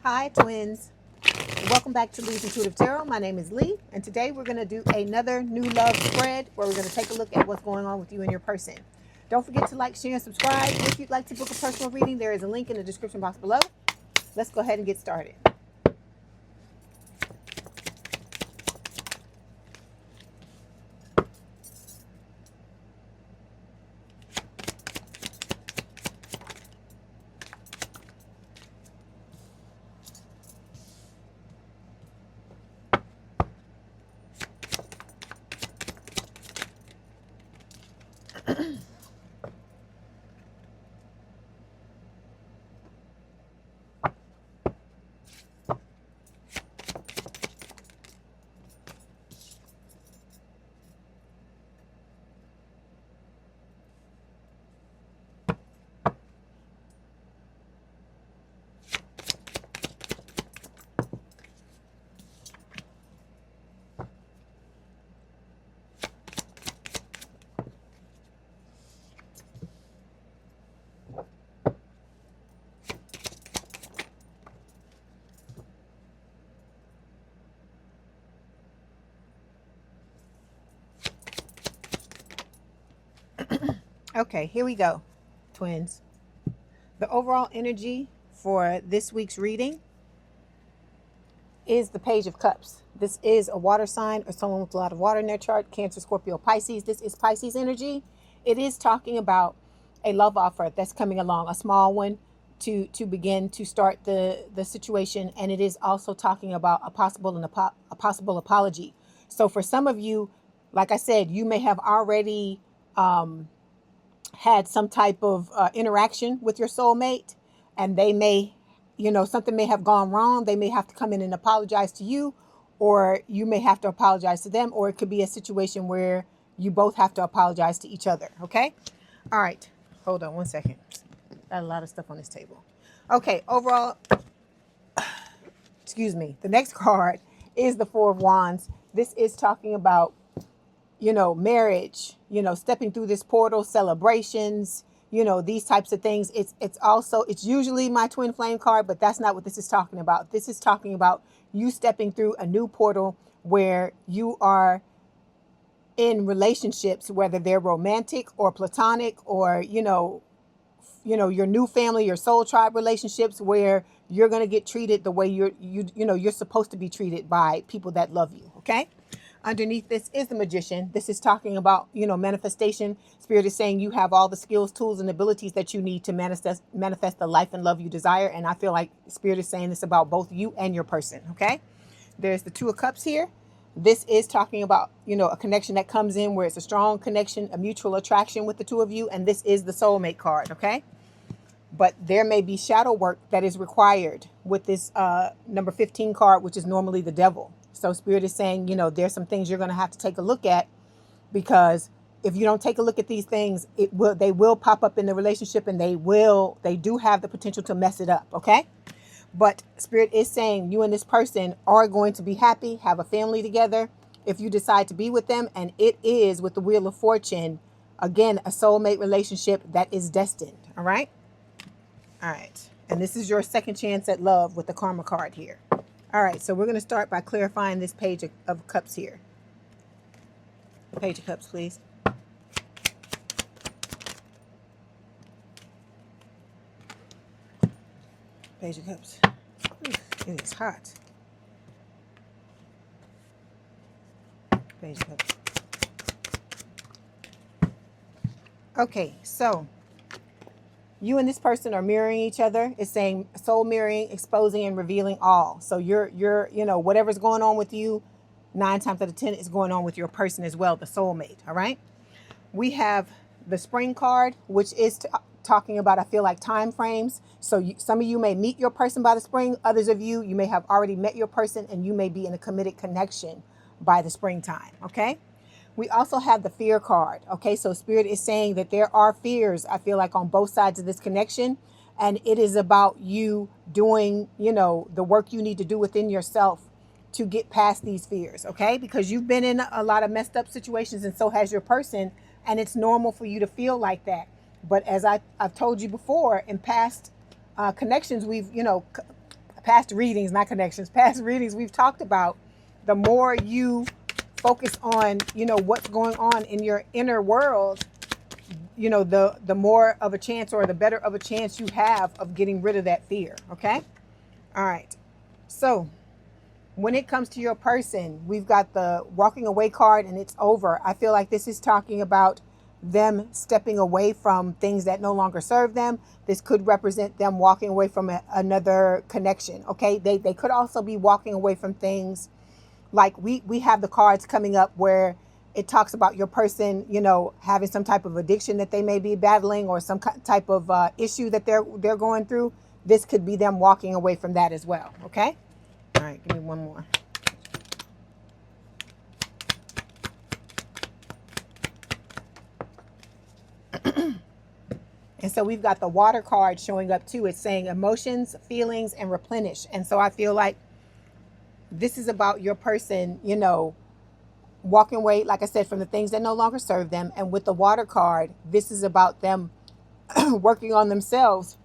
Hi twins, welcome back to Leigh's Intuitive Tarot. My name is Leigh, and today we're going to do another new love spread where we're going to take a look at what's going on with you and your person. Don't forget to like, share, and subscribe. If you'd like to book a personal reading, there is a link in the description box below. Let's go ahead and get started. Okay, here we go, twins. The overall energy for this week's reading is the Page of Cups. This is a water sign or someone with a lot of water in their chart, Cancer, Scorpio, Pisces. This is Pisces energy. It is talking about a love offer that's coming along, a small one to begin to start the situation. And it is also talking about a possible apology. So for some of you, like I said, you may have already had some type of interaction with your soulmate, and they may, something may have gone wrong. They may have to come in and apologize to you, or you may have to apologize to them, or it could be a situation where you both have to apologize to each other. Okay. All right. Hold on one second. Got a lot of stuff on this table. Okay. Overall, excuse me. The next card is the Four of Wands. This is talking about marriage, stepping through this portal, celebrations, these types of things. It's usually my twin flame card, but that's not what this is talking about. This is talking about you stepping through a new portal where you are in relationships, whether they're romantic or platonic, or, your new family, your soul tribe relationships, where you're going to get treated the way you're supposed to be treated by people that love you. Okay. Underneath this is the Magician. This is talking about, manifestation. Spirit is saying you have all the skills, tools, and abilities that you need to manifest the life and love you desire. And I feel like Spirit is saying this about both you and your person. Okay. There's the Two of Cups here. This is talking about, a connection that comes in where it's a strong connection, a mutual attraction with the two of you. And this is the soulmate card. Okay. But there may be shadow work that is required with this number 15 card, which is normally the devil. So Spirit is saying, there's some things you're going to have to take a look at, because if you don't take a look at these things, they will pop up in the relationship, and they do have the potential to mess it up. Okay. But Spirit is saying you and this person are going to be happy, have a family together if you decide to be with them. And it is, with the Wheel of Fortune, again, a soulmate relationship that is destined. All right. All right. And this is your second chance at love with the Karma card here. All right. So we're going to start by clarifying this Page of Cups here. Page of Cups, please. Page of Cups. It is hot. Page of Cups. Okay. So you and this person are mirroring each other. It's saying soul mirroring, exposing, and revealing all. So you're whatever's going on with you, 9 times out of 10 is going on with your person as well, the soulmate. All right. We have the Spring card, which is talking about, I feel like, time frames. So some of you may meet your person by the spring. Others of you may have already met your person, and you may be in a committed connection by the springtime. Okay. We also have the Fear card. Okay, so Spirit is saying that there are fears, I feel like, on both sides of this connection. And it is about you doing, the work you need to do within yourself to get past these fears. Okay, because you've been in a lot of messed up situations, and so has your person. And it's normal for you to feel like that. But as I've told you before, in past connections, we've, past readings, not connections, past readings, we've talked about the more you focus on, you know, what's going on in your inner world, you know, the more of a chance, or the better of a chance you have of getting rid of that fear. Okay. All right. So when it comes to your person, we've got the walking away card, and it's over. I feel like this is talking about them stepping away from things that no longer serve them. This could represent them walking away from another connection. Okay. They could also be walking away from things like we have the cards coming up where it talks about your person, you know, having some type of addiction that they may be battling, or some type of issue that they're going through. This could be them walking away from that as well. Okay. All right. Give me one more. And so we've got the water card showing up too. It's saying emotions, feelings, and replenish. And so I feel like this is about your person, you know, walking away, like I said, from the things that no longer serve them. And with the water card, this is about them working on themselves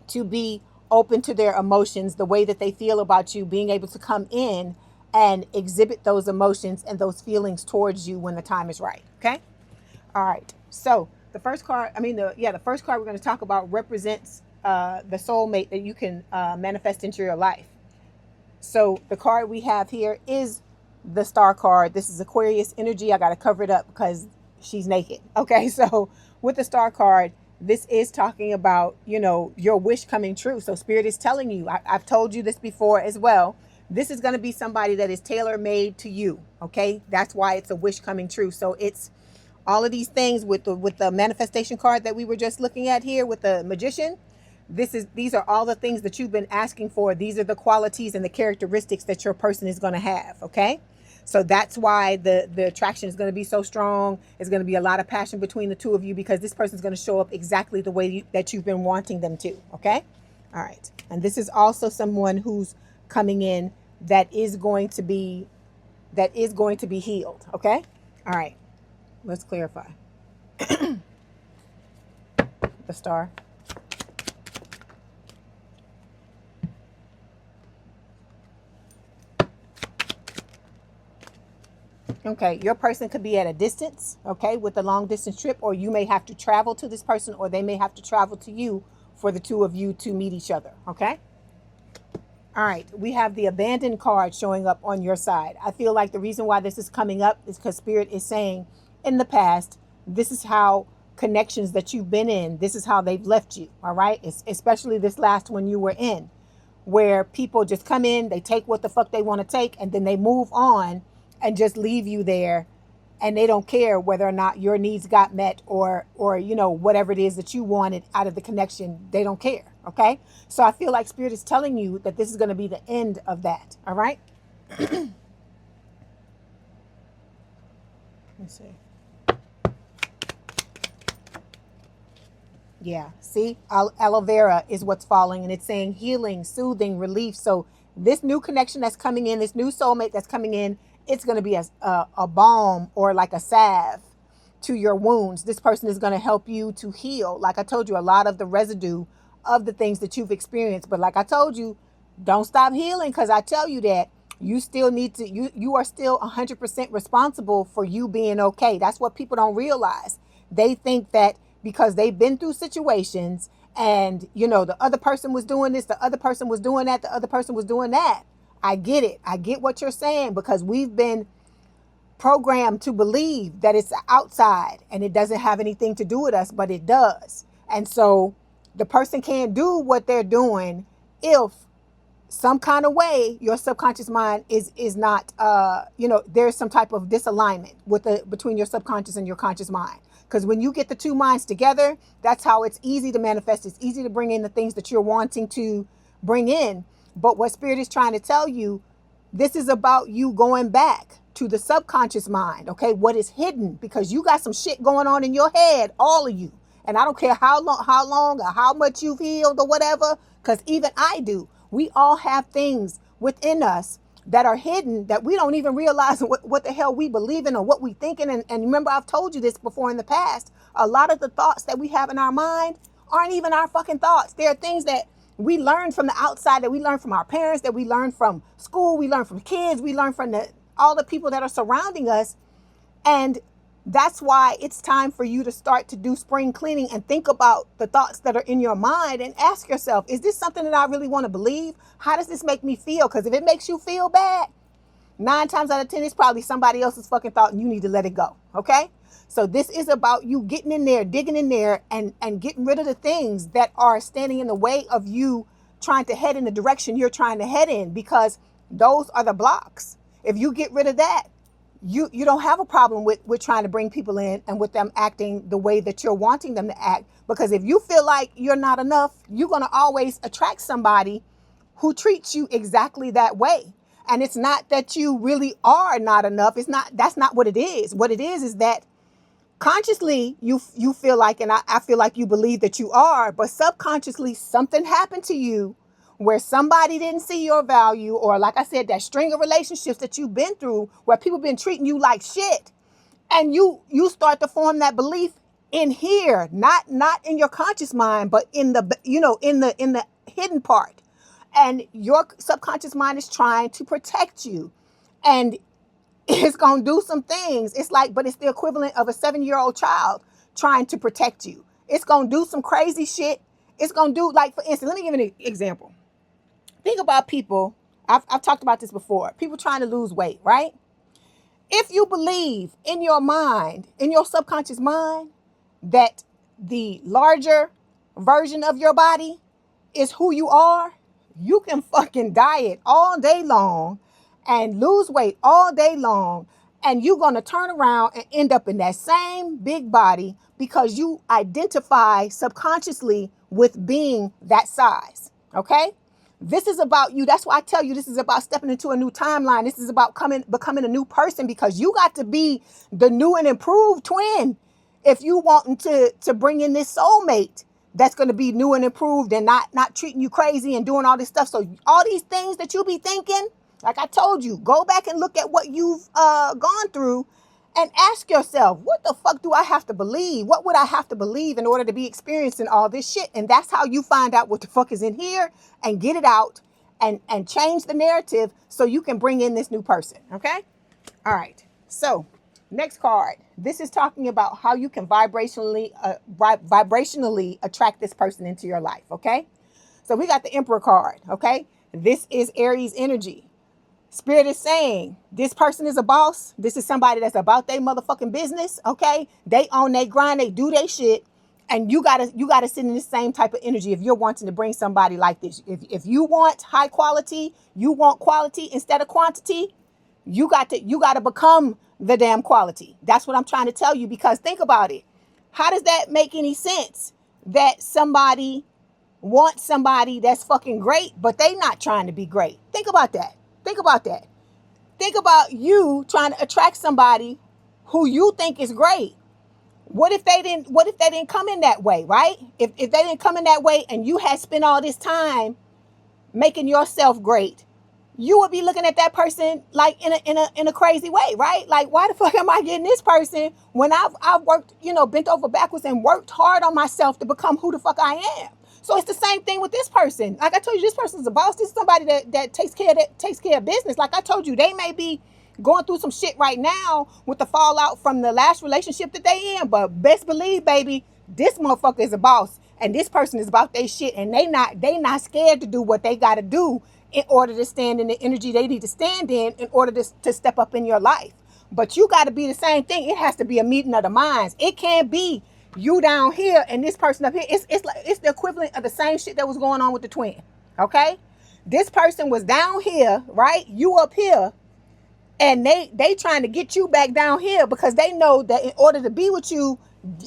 to be open to their emotions, the way that they feel about you, being able to come in and exhibit those emotions and those feelings towards you when the time is right. Okay. All right. So the first card, the first card we're going to talk about represents the soulmate that you can manifest into your life. So the card we have here is the star card. This is Aquarius energy. I got to cover it up because she's naked. Okay. So with the star card, this is talking about, you know, your wish coming true. So Spirit is telling you, I've told you this before as well. This is going to be somebody that is tailor-made to you. Okay. That's why it's a wish coming true. So it's all of these things with the manifestation card that we were just looking at here with the magician. These are all the things that you've been asking for. These are the qualities and the characteristics that your person is going to have. Okay. So that's why the attraction is going to be so strong. It's going to be a lot of passion between the two of you, because this person is going to show up exactly the way that you've been wanting them to. Okay. All right. And this is also someone who's coming in that is going to be healed. Okay. All right. Let's clarify. The star. Okay, your person could be at a distance, okay, with a long distance trip, or you may have to travel to this person, or they may have to travel to you for the two of you to meet each other, okay? All right, we have the abandoned card showing up on your side. I feel like the reason why this is coming up is because Spirit is saying in the past, this is how connections that you've been in, this is how they've left you, all right? Especially this last one you were in, where people just come in, they take what the fuck they want to take, and then they move on and just leave you there, and they don't care whether or not your needs got met, or you know, whatever it is that you wanted out of the connection. They don't care. Okay. So I feel like Spirit is telling you that this is going to be the end of that. All right. Let's see. Yeah. See, aloe vera is what's falling, and it's saying healing, soothing, relief. So this new connection that's coming in, this new soulmate that's coming in, it's going to be a balm, or like a salve to your wounds. This person is going to help you to heal. Like I told you, a lot of the residue of the things that you've experienced. But like I told you, don't stop healing, because I tell you that you still need to, you are still 100% responsible for you being okay. That's what people don't realize. They think that because they've been through situations, and, you know, the other person was doing this, the other person was doing that, the other person was doing that. I get it. I get what you're saying, because we've been programmed to believe that it's outside and it doesn't have anything to do with us, but it does. And so the person can't do what they're doing if some kind of way your subconscious mind is not, you know, there's some type of disalignment between your subconscious and your conscious mind. Because when you get the two minds together, that's how it's easy to manifest. It's easy to bring in the things that you're wanting to bring in. But what Spirit is trying to tell you, this is about you going back to the subconscious mind, okay? What is hidden, because you got some shit going on in your head, all of you. And I don't care how long or how much you've healed or whatever, because even I do. We all have things within us that are hidden that we don't even realize what the hell we believe in or what we thinking. And remember, I've told you this before in the past. A lot of the thoughts that we have in our mind aren't even our fucking thoughts. There are things that We learn from the outside, that we learn from our parents, that we learn from school, we learn from kids, we learn from all the people that are surrounding us. And that's why it's time for you to start to do spring cleaning and think about the thoughts that are in your mind and ask yourself, is this something that I really want to believe? How does this make me feel? Because if it makes you feel bad, 9 times out of 10, it's probably somebody else's fucking thought and you need to let it go. Okay? So this is about you getting in there, digging in there, and getting rid of the things that are standing in the way of you trying to head in the direction you're trying to head in, because those are the blocks. If you get rid of that, you don't have a problem with trying to bring people in and with them acting the way that you're wanting them to act. Because if you feel like you're not enough, you're going to always attract somebody who treats you exactly that way. And it's not that you really are not enough. That's not what it is. What it is that consciously you feel like, and I feel like you believe that you are, but subconsciously something happened to you where somebody didn't see your value, or like I said, that string of relationships that you've been through where people been treating you like shit. And you start to form that belief in here, not in your conscious mind, but in the, in the hidden part. And your subconscious mind is trying to protect you. And it's going to do some things. It's like, but it's the equivalent of a 7-year-old child trying to protect you. It's going to do some crazy shit. It's going to do, like, for instance, let me give you an example. Think about people. I've talked about this before. People trying to lose weight, right? If you believe in your mind, in your subconscious mind, that the larger version of your body is who you are, you can fucking diet all day long and lose weight all day long, and you're going to turn around and end up in that same big body because you identify subconsciously with being that size. Okay? This is about you. That's why I tell you, this is about stepping into a new timeline. This is about becoming a new person, because you got to be the new and improved twin if you want to bring in this soulmate that's going to be new and improved and not treating you crazy and doing all this stuff. So all these things that you be thinking, like I told you, go back and look at what you've gone through and ask yourself, what the fuck do I have to believe? What would I have to believe in order to be experiencing all this shit? And that's how you find out what the fuck is in here and get it out and change the narrative so you can bring in this new person. Okay? All right. So next card. This is talking about how you can vibrationally attract this person into your life. Okay? So we got the Emperor card. Okay? This is Aries energy. Spirit is saying this person is a boss. This is somebody that's about their motherfucking business. Okay. They own their grind. They do their shit. And you gotta sit in the same type of energy if you're wanting to bring somebody like this. If you want high quality, you want quality instead of quantity, you got to become the damn quality. That's what I'm trying to tell you, because think about it. How does that make any sense that somebody wants somebody that's fucking great, but they not trying to be great? Think about that. Think about that. Think about you trying to attract somebody who you think is great. What if they didn't come in that way, right? If they didn't come in that way and you had spent all this time making yourself great, you would be looking at that person like in a crazy way, right? Like, why the fuck am I getting this person when I've worked, bent over backwards and worked hard on myself to become who the fuck I am? So it's the same thing with this person. Like I told you, this person's a boss. This is somebody that takes care of business. Like I told you, they may be going through some shit right now with the fallout from the last relationship that they in. But best believe, baby, this motherfucker is a boss, and this person is about their shit, and they not scared to do what they got to do in order to stand in the energy they need to stand in order to step up in your life. But you got to be the same thing. It has to be a meeting of the minds. It can't be you down here and this person up here. It's the equivalent of the same shit that was going on with the twin. Okay? This person was down here, right? You up here, and they trying to get you back down here because they know that in order to be with you,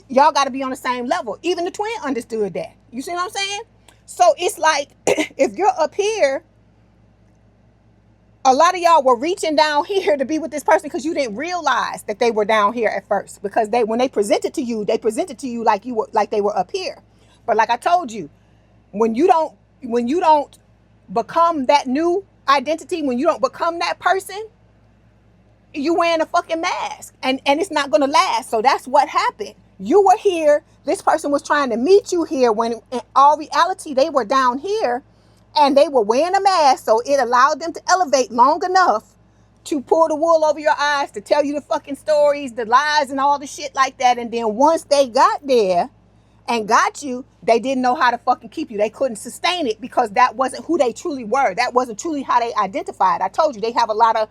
y'all got to be on the same level. Even the twin understood that. You see what I'm saying? So it's like, if you're up here, a lot of y'all were reaching down here to be with this person because you didn't realize that they were down here at first. Because when they presented to you like they were up here. But like I told you, when you don't become that new identity, when you don't become that person, you wearing a fucking mask, and it's not gonna last. So that's what happened. You were here. This person was trying to meet you here when in all reality they were down here and they were wearing a mask. So it allowed them to elevate long enough to pull the wool over your eyes, to tell you the fucking stories, the lies and all the shit like that. And then once they got there and got you, they didn't know how to fucking keep you. They couldn't sustain it because that wasn't who they truly were. That wasn't truly how they identified. I told you they have a lot of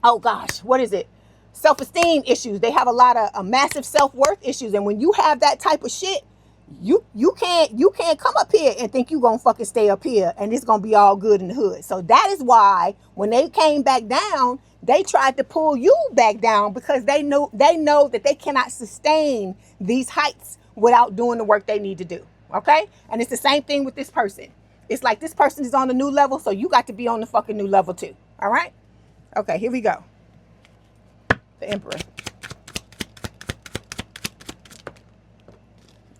oh gosh, what is it? Self-esteem issues. They have a lot of massive self-worth issues. And when you have that type of shit, you can't come up here and think you gonna fucking stay up here and it's gonna be all good in the hood. So that is why when they came back down, they tried to pull you back down because they know that they cannot sustain these heights without doing the work they need to do. Okay? And it's the same thing with this person. It's like this person is on a new level, so you got to be on the fucking new level too. All right? Okay, here we go. The Emperor.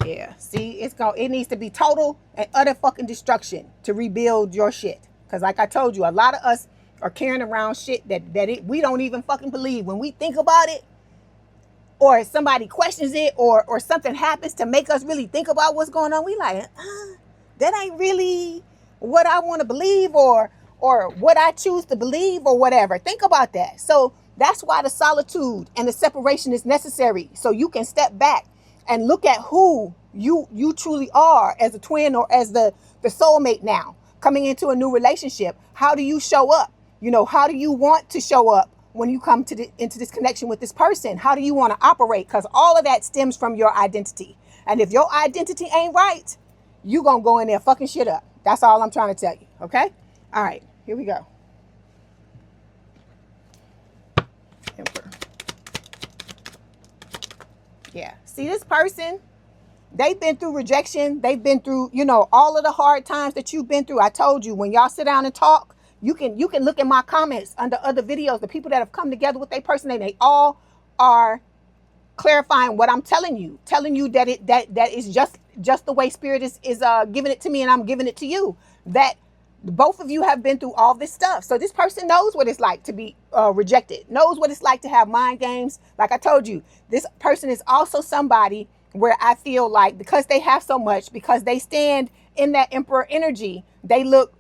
Yeah, see, it needs to be total and utter fucking destruction to rebuild your shit. Because like I told you, a lot of us are carrying around shit that we don't even fucking believe. When we think about it, or somebody questions it, or something happens to make us really think about what's going on, we like, that ain't really what I want to believe, or what I choose to believe, or whatever. Think about that. So that's why the solitude and the separation is necessary. So you can step back and look at who you truly are as a twin or as the soulmate now. Coming into a new relationship, how do you show up? You know, how do you want to show up when you come into this connection with this person? How do you want to operate? Because all of that stems from your identity. And if your identity ain't right, you gonna go in there fucking shit up. That's all I'm trying to tell you. Okay? All right, here we go. Emperor. Yeah. See, this person, they've been through rejection. They've been through, all of the hard times that you've been through. I told you, when y'all sit down and talk, you can look at my comments under other videos. The people that have come together with their person, they all are clarifying what I'm telling you that that is just the way Spirit is giving it to me, and I'm giving it to you. That both of you have been through all this stuff. So this person knows what it's like to be rejected, knows what it's like to have mind games. Like I told you, this person is also somebody where I feel like because they have so much, because they stand in that Emperor energy, they look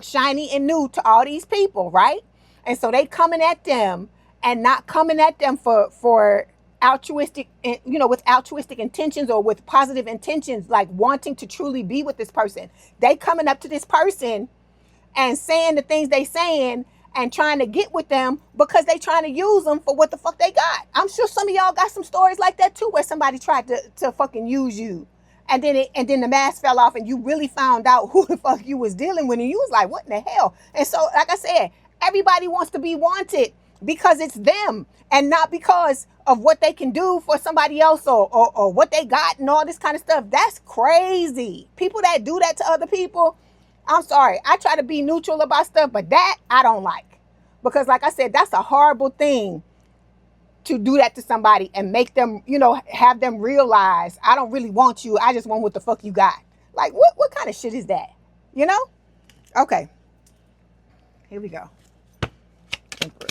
shiny and new to all these people, right? And so they coming at them and not coming at them for altruistic, with altruistic intentions or with positive intentions, like wanting to truly be with this person. They coming up to this person and saying the things they saying and trying to get with them because they trying to use them for what the fuck they got. I'm sure some of y'all got some stories like that too, where somebody tried to fucking use you. And then the mask fell off and you really found out who the fuck you was dealing with. And you was like, what in the hell? And so, like I said, everybody wants to be wanted because it's them and not because of what they can do for somebody else or what they got and all this kind of stuff. That's crazy. People that do that to other people, I'm sorry. I try to be neutral about stuff, but that I don't like. Because like I said, that's a horrible thing to do that to somebody and make them, have them realize, I don't really want you. I just want what the fuck you got. Like, what kind of shit is that? Okay. Here we go. Emperor.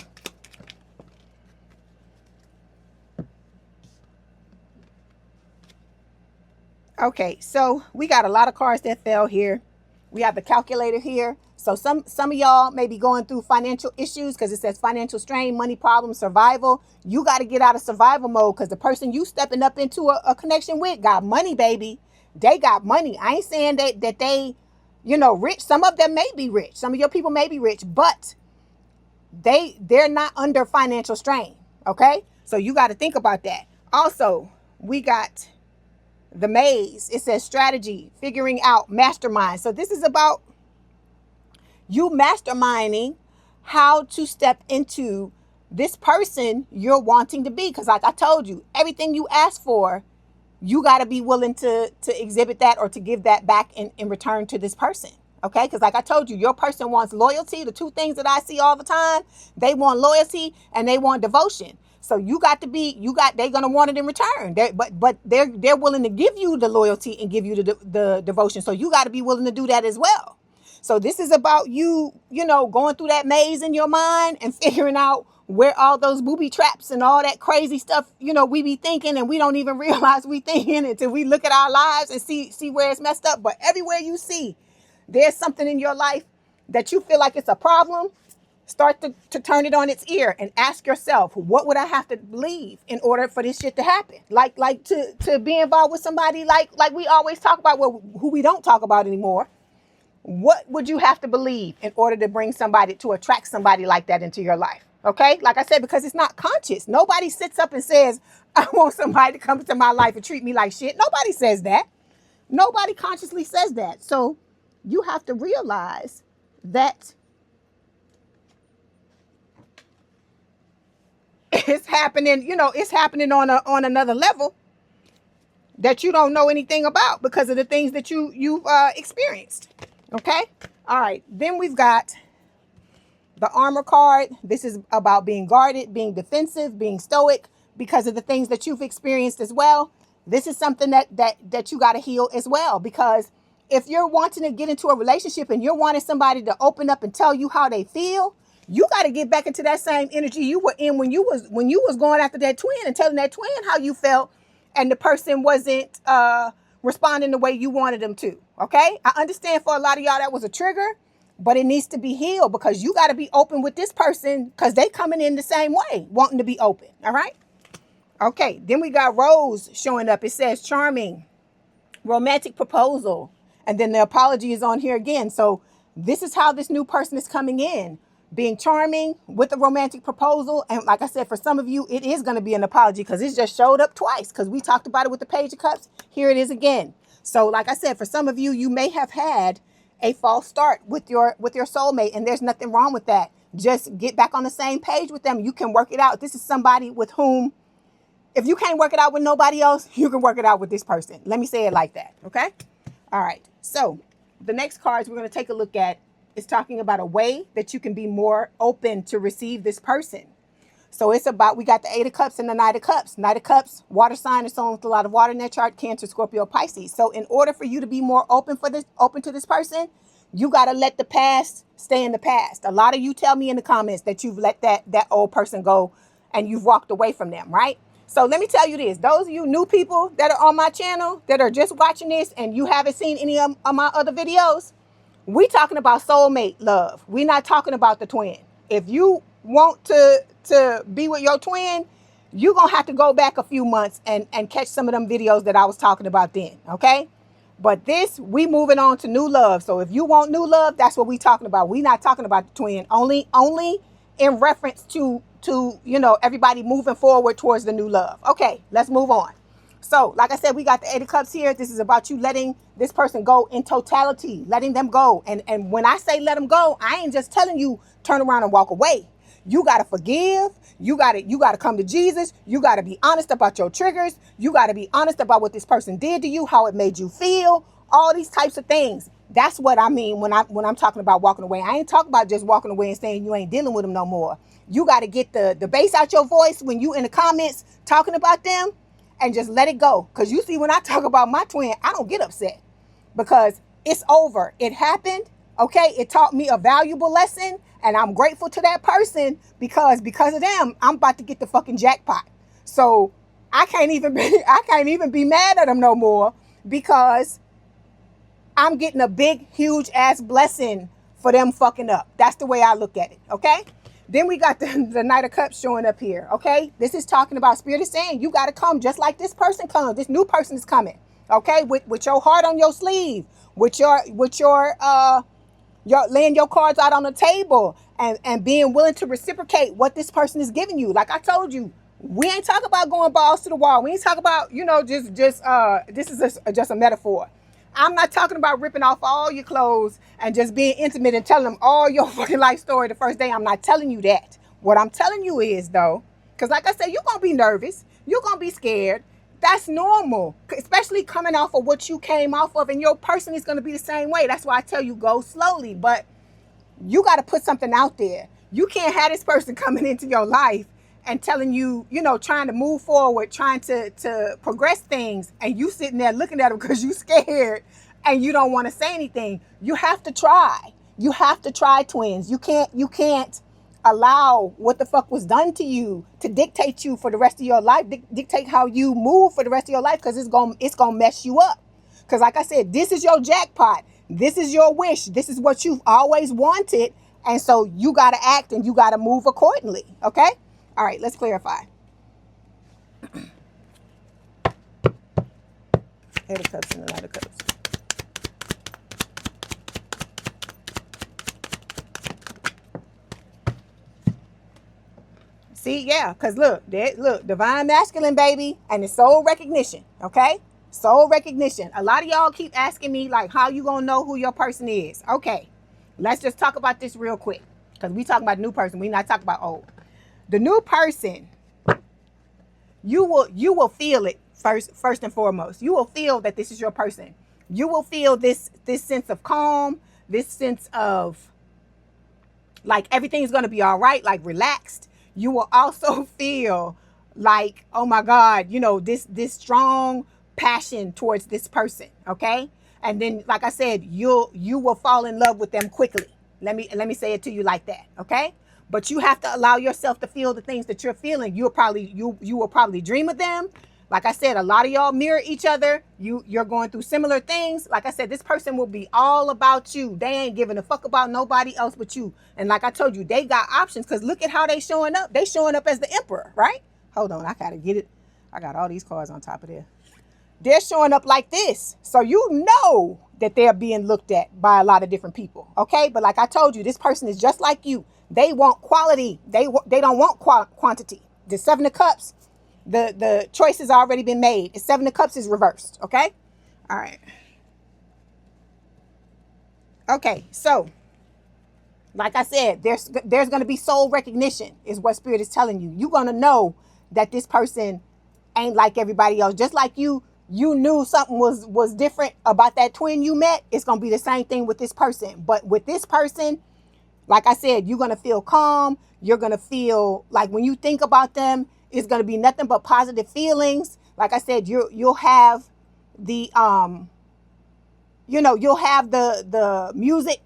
Okay, so we got a lot of cards that fell here. We have the calculator here. So some of y'all may be going through financial issues because it says financial strain, money problems, survival. You got to get out of survival mode because the person you stepping up into a connection with got money, baby. They got money. I ain't saying that they, rich. Some of them may be rich. Some of your people may be rich, but they're not under financial strain. Okay? So you got to think about that. Also, we got the maze. It says strategy, figuring out, mastermind. So this is about you masterminding how to step into this person you're wanting to be. Because like I told you, everything you ask for, you got to be willing to exhibit that or to give that back in return to this person. Okay? Because like I told you, your person wants loyalty. The two things that I see all the time, they want loyalty and they want devotion. So they're going to want it in return. But they're willing to give you the loyalty and give you the devotion. So you got to be willing to do that as well. So this is about you, going through that maze in your mind and figuring out where all those booby traps and all that crazy stuff, you know, we be thinking, and we don't even realize we thinking until we look at our lives and see where it's messed up. But everywhere you see there's something in your life that you feel like it's a problem, start to turn it on its ear and ask yourself, what would I have to believe in order for this shit to happen? Like to be involved with somebody like we always talk about, well, who we don't talk about anymore. What would you have to believe in order to bring somebody, to attract somebody like that into your life? Okay, like I said, because it's not conscious. Nobody sits up and says, I want somebody to come into my life and treat me like shit. Nobody says that. Nobody consciously says that. So you have to realize that it's happening, you know, it's happening on another level that you don't know anything about because of the things that you've experienced. Okay. All right. Then we've got the Armor card. This is about being guarded, being defensive, being stoic because of the things that you've experienced as well. This is something that you got to heal as well, because if you're wanting to get into a relationship and you're wanting somebody to open up and tell you how they feel, you got to get back into that same energy you were in when you was going after that twin and telling that twin how you felt, and the person wasn't responding the way you wanted them to. Okay, I understand for a lot of y'all that was a trigger, but it needs to be healed because you got to be open with this person because they coming in the same way, wanting to be open. All right. Okay. Then we got Rose showing up. It says charming, romantic proposal. And then the apology is on here again. So this is how this new person is coming in, being charming with a romantic proposal. And like I said, for some of you, it is going to be an apology because it just showed up twice because we talked about it with the Page of Cups. Here it is again. So like I said, for some of you, you may have had a false start with your soulmate, and there's nothing wrong with that. Just get back on the same page with them. You can work it out. This is somebody with whom, if you can't work it out with nobody else, you can work it out with this person. Let me say it like that. Okay. All right. So the next cards we're going to take a look at is talking about a way that you can be more open to receive this person. So it's about, we got the 8 of Cups and the Knight of Cups. Knight of Cups, water sign, or someone with a lot of water in their chart, Cancer, Scorpio, Pisces. So in order for you to be more open to this person, you got to let the past stay in the past. A lot of you tell me in the comments that you've let that old person go and you've walked away from them, right? So let me tell you this. Those of you new people that are on my channel that are just watching this and you haven't seen any of my other videos, we talking about soulmate love. We're not talking about the twin. If you want to be with your twin, you're going to have to go back a few months and catch some of them videos that I was talking about then, okay? But this, we moving on to new love. So if you want new love, that's what we talking about. We not talking about the twin, only in reference to you know, everybody moving forward towards the new love. Okay, let's move on. So, like I said, we got the 8 of Cups here. This is about you letting this person go in totality, letting them go. And when I say let them go, I ain't just telling you turn around and walk away. You got to forgive. You got to come to Jesus. You got to be honest about your triggers. You got to be honest about what this person did to you, how it made you feel, all these types of things. That's what I mean when I'm talking about walking away. I ain't talking about just walking away and saying you ain't dealing with them no more. You got to get the bass out your voice when you in the comments talking about them and just let it go. Because you see, when I talk about my twin, I don't get upset because it's over. It happened. Okay. It taught me a valuable lesson and I'm grateful to that person because of them, I'm about to get the fucking jackpot. So I can't even be mad at them no more because I'm getting a big, huge ass blessing for them fucking up. That's the way I look at it. Okay. Then we got the Knight of Cups showing up here. Okay. This is talking about Spirit is saying you got to come just like this person comes. This new person is coming. Okay. With your heart on your sleeve, with your laying your cards out on the table and being willing to reciprocate what this person is giving you. Like I told you, we ain't talking about going balls to the wall. We ain't talking about, you know, just this is just a metaphor. I'm not talking about ripping off all your clothes and just being intimate and telling them all your fucking life story the first day. I'm not telling you that. What I'm telling you is, though, because like I said, you're going to be nervous. You're going to be scared. That's normal, especially coming off of what you came off of, and your person is going to be the same way. That's why I tell you go slowly, but you got to put something out there. You can't have this person coming into your life and telling you, you know, trying to move forward, trying to progress things, and you sitting there looking at them because you scared and you don't want to say anything. You have to try. You have to try, twins. You can't allow what the fuck was done to you to dictate you for the rest of your life, dictate how you move for the rest of your life, because it's gonna mess you up. Because like I said, this is your jackpot. This is your wish. This is what you've always wanted. And so you got to act and you got to move accordingly. Okay? All right, let's clarify. Eight of Cups and the Knight of Cups. See, yeah, because look, divine masculine, baby, and it's soul recognition, okay? Soul recognition. A lot of y'all keep asking me, like, how you gonna know who your person is? Okay, let's just talk about this real quick, because we talking about new person. We not talking about old. The new person, you will feel it first and foremost. You will feel that this is your person. You will feel this sense of calm, this sense of like everything's gonna be all right, like relaxed. You will also feel like, oh my God, you know, this strong passion towards this person, okay? And then, like I said, you will fall in love with them quickly. Let me say it to you like that, okay? But you have to allow yourself to feel the things that you're feeling. You will probably dream of them. Like I said, a lot of y'all mirror each other. You're going through similar things. Like I said, this person will be all about you. They ain't giving a fuck about nobody else but you. And like I told you, they got options, because look at how they showing up. They showing up as the emperor, right? Hold on, I gotta get it. I got all these cards on top of there. They're showing up like this. So you know that they're being looked at by a lot of different people, okay? But like I told you, this person is just like you. They want quality. They don't want quantity. The Seven of Cups, the choice has already been made. The Seven of Cups is reversed, okay? All right. Okay, so like I said, there's going to be soul recognition is what Spirit is telling you. You're going to know that this person ain't like everybody else. Just like you knew something was different about that twin you met, it's going to be the same thing with this person. But with this person, like I said, you're going to feel calm. You're going to feel like when you think about them, it's going to be nothing but positive feelings. Like I said, you'll have the you'll have the music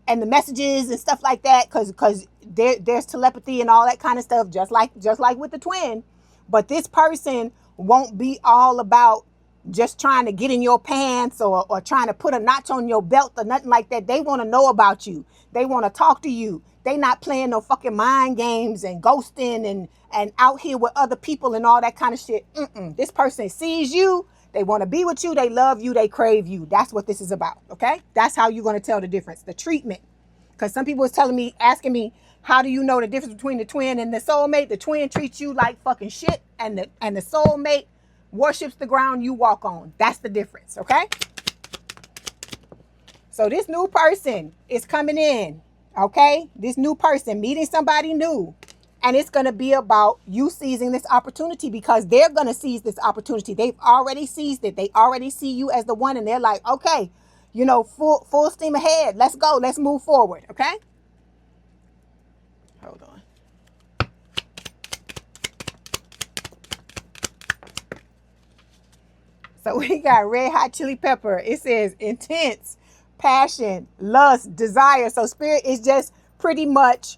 and the messages and stuff like that, because there's telepathy and all that kind of stuff, just like with the twin. But this person won't be all about just trying to get in your pants or trying to put a notch on your belt or nothing like that. They want to know about you. They want to talk to you. They not playing no fucking mind games and ghosting and out here with other people and all that kind of shit. This person sees you. They want to be with you. They love you. They crave you. That's what this is about. Okay. That's how you're going to tell the difference. The treatment. Because some people was asking me, how do you know the difference between the twin and the soulmate? The twin treats you like fucking shit, and the soulmate worships the ground you walk on. That's the difference. Okay. So this new person is coming in. Okay. This new person meeting somebody new. And it's going to be about you seizing this opportunity, because they're going to seize this opportunity. They've already seized it. They already see you as the one. And they're like, okay, full steam ahead. Let's go. Let's move forward. Okay. Hold on. So we got Red Hot Chili Pepper. It says intense, passion, lust, desire. So Spirit is just pretty much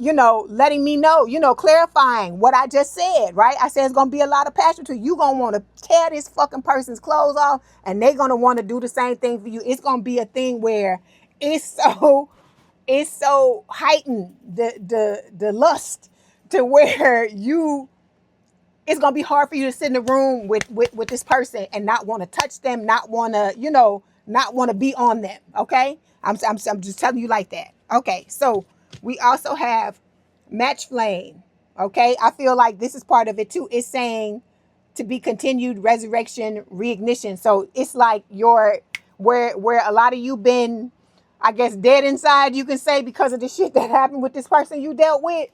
letting me know, clarifying what I just said, right? I said it's going to be a lot of passion to you. You're going to want to tear this fucking person's clothes off, and they're going to want to do the same thing for you. It's going to be a thing where it's so heightened, the lust, to where it's going to be hard for you to sit in the room with this person and not want to touch them, not want to be on them. Okay. I'm just telling you like that. Okay. So we also have match flame. Okay. I feel like this is part of it too. It's saying to be continued, resurrection, reignition. So it's like where a lot of you been, I guess, dead inside, you can say, because of the shit that happened with this person you dealt with.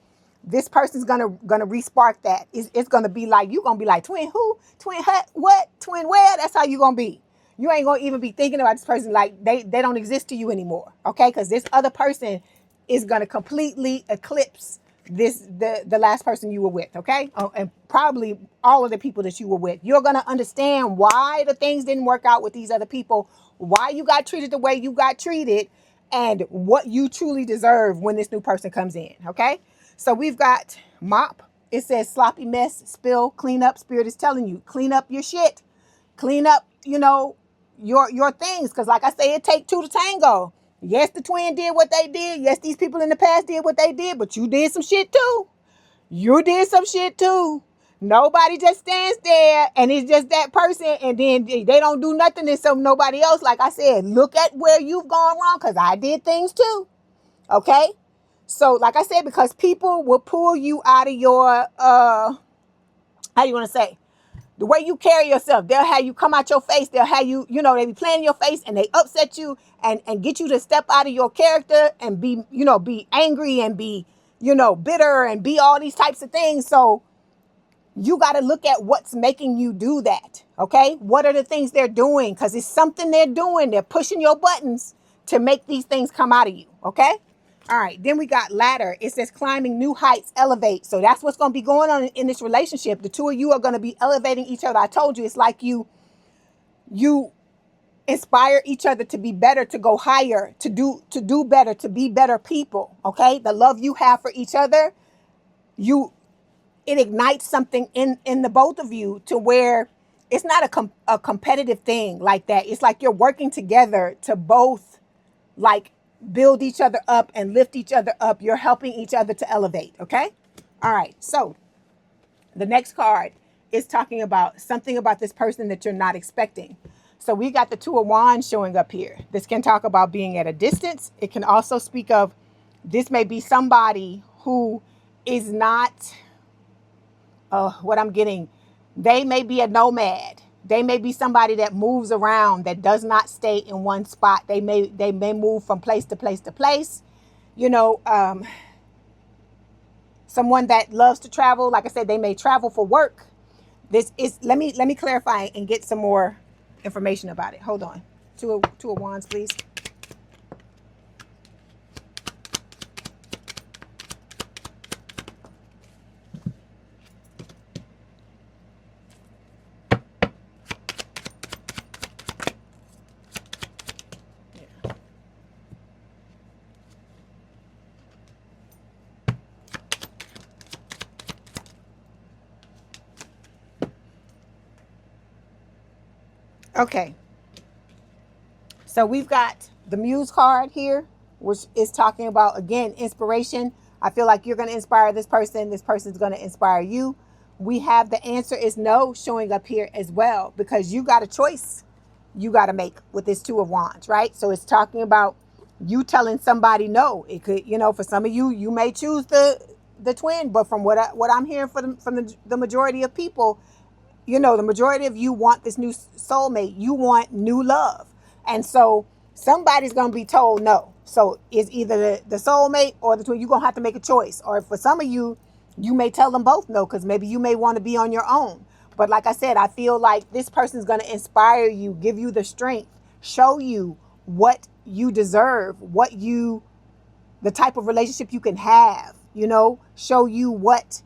This person's gonna respark that. It's gonna be like, you gonna be like, twin who? Twin what? Twin where? That's how you gonna be. You ain't gonna even be thinking about this person like they don't exist to you anymore. Okay? Because this other person is gonna completely eclipse the last person you were with. Okay? And probably all of the people that you were with. You're gonna understand why the things didn't work out with these other people, why you got treated the way you got treated, and what you truly deserve when this new person comes in, okay? So we've got mop. It says sloppy mess, spill, clean up. Spirit is telling you, clean up your shit. Clean up, you know, your things. Because like I say, it take two to tango. Yes, the twin did what they did. Yes, these people in the past did what they did, but you did some shit too. You did some shit too. Nobody just stands there and it's just that person and then they don't do nothing and some nobody else. Like I said, look at where you've gone wrong because I did things too. Okay? So like I said, because people will pull you out of your, how do you want to say? The way you carry yourself. They'll have you come out your face. They'll have you, you know, they be playing in your face and they upset you and get you to step out of your character and be, you know, be angry and be, you know, bitter and be all these types of things. So you got to look at what's making you do that. Okay. What are the things they're doing? Because it's something they're doing. They're pushing your buttons to make these things come out of you. Okay. All right. Then we got ladder. It says climbing new heights, elevate. So that's what's going to be going on in this relationship. The two of you are going to be elevating each other. I told you, it's like you inspire each other to be better, to go higher, to do better, to be better people. Okay. The love you have for each other, it ignites something in the both of you to where it's not a competitive thing like that. It's like you're working together to both like build each other up and lift each other up. You're helping each other to elevate. Okay. All right. So the next card is talking about something about this person that you're not expecting. So we got the Two of Wands showing up here. This can talk about being at a distance. It can also speak of this may be somebody who is not what I'm getting. They may be a nomad. They may be somebody that moves around, that does not stay in one spot. They may move from place to place to place. You know, someone that loves to travel. Like I said, they may travel for work. This is, let me clarify and get some more information about it. Hold on. Two of Wands, please. Okay, so we've got the Muse card here, which is talking about, again, inspiration. I feel like you're going to inspire this person. This person's going to inspire you. We have the answer is no showing up here as well, because you got a choice you got to make with this Two of Wands, right? So it's talking about you telling somebody no. It could, you know, for some of you, you may choose the twin, but from what I'm hearing from the majority of people, you know, the majority of you want this new soulmate. You want new love. And so somebody's going to be told no. So it's either the soulmate or the twin. You're going to have to make a choice. Or for some of you, you may tell them both no, because maybe you may want to be on your own. But like I said, I feel like this person's going to inspire you, give you the strength, show you what you deserve, the type of relationship you can have, you know, show you what